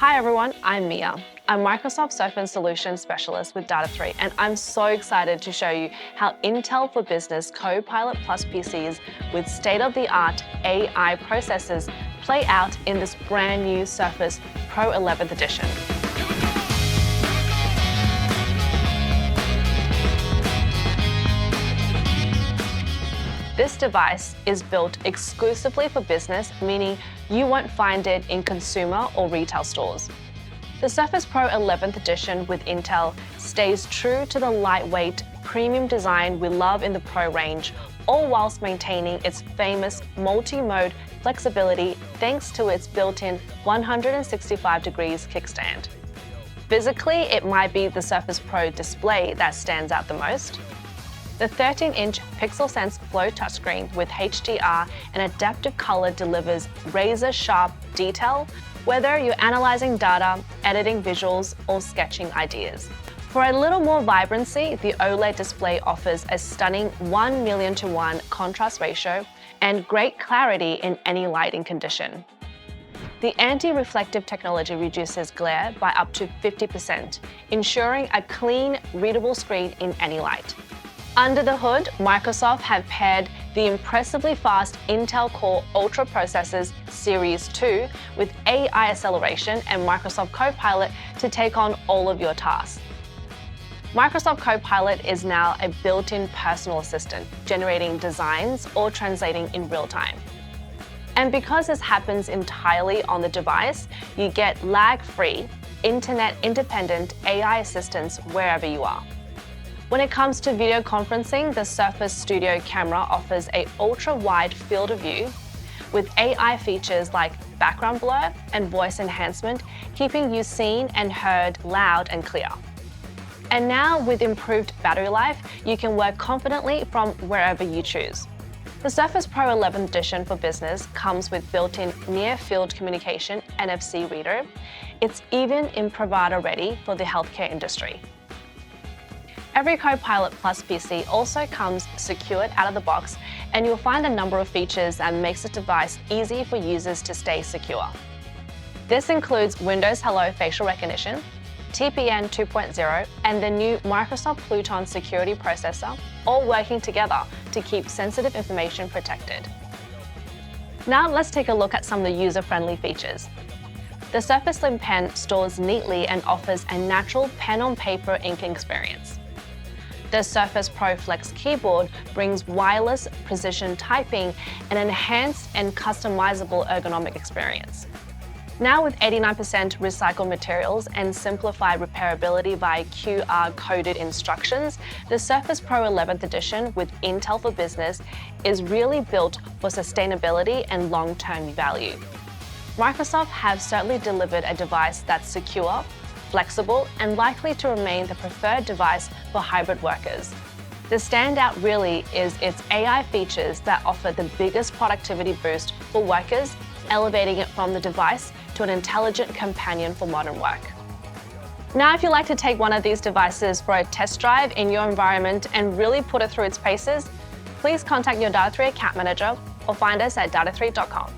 Hi everyone, I'm Mia. I'm Microsoft Surface Solutions Specialist with Data3, and I'm so excited to show you how Intel for Business Copilot Plus PCs with state-of-the-art AI processors play out in this brand new Surface Pro 11th edition. This device is built exclusively for business, meaning you won't find it in consumer or retail stores. The Surface Pro 11th edition with Intel stays true to the lightweight, premium design we love in the Pro range, all whilst maintaining its famous multi-mode flexibility thanks to its built-in 165 degrees kickstand. Physically, it might be the Surface Pro display that stands out the most. The 13-inch PixelSense Flow touchscreen with HDR and adaptive color delivers razor-sharp detail, whether you're analyzing data, editing visuals, or sketching ideas. For a little more vibrancy, the OLED display offers a stunning 1,000,000:1 contrast ratio and great clarity in any lighting condition. The anti-reflective technology reduces glare by up to 50%, ensuring a clean, readable screen in any light. Under the hood, Microsoft have paired the impressively fast Intel Core Ultra processors Series 2 with AI acceleration and Microsoft Copilot to take on all of your tasks. Microsoft Copilot is now a built-in personal assistant, generating designs or translating in real time. And because this happens entirely on the device, you get lag-free, internet-independent AI assistance wherever you are. When it comes to video conferencing, the Surface Studio camera offers an ultra-wide field of view with AI features like background blur and voice enhancement, keeping you seen and heard loud and clear. And now, with improved battery life, you can work confidently from wherever you choose. The Surface Pro 11th edition for business comes with built-in near-field communication NFC reader. It's even Imprivata ready for the healthcare industry. Every Copilot Plus PC also comes secured out of the box, and you'll find a number of features that makes the device easy for users to stay secure. This includes Windows Hello facial recognition, TPN 2.0, and the new Microsoft Pluton security processor, all working together to keep sensitive information protected. Now let's take a look at some of the user-friendly features. The Surface Slim Pen stores neatly and offers a natural pen-on-paper ink experience. The Surface Pro Flex keyboard brings wireless precision typing, an enhanced and customizable ergonomic experience. Now with 89% recycled materials and simplified repairability via QR-coded instructions, the Surface Pro 11th edition with Intel for Business is really built for sustainability and long-term value. Microsoft have certainly delivered a device that's secure, flexible, and likely to remain the preferred device for hybrid workers. The standout really is its AI features that offer the biggest productivity boost for workers, elevating it from the device to an intelligent companion for modern work. Now, if you'd like to take one of these devices for a test drive in your environment and really put it through its paces, please contact your Data3 account manager or find us at data3.com.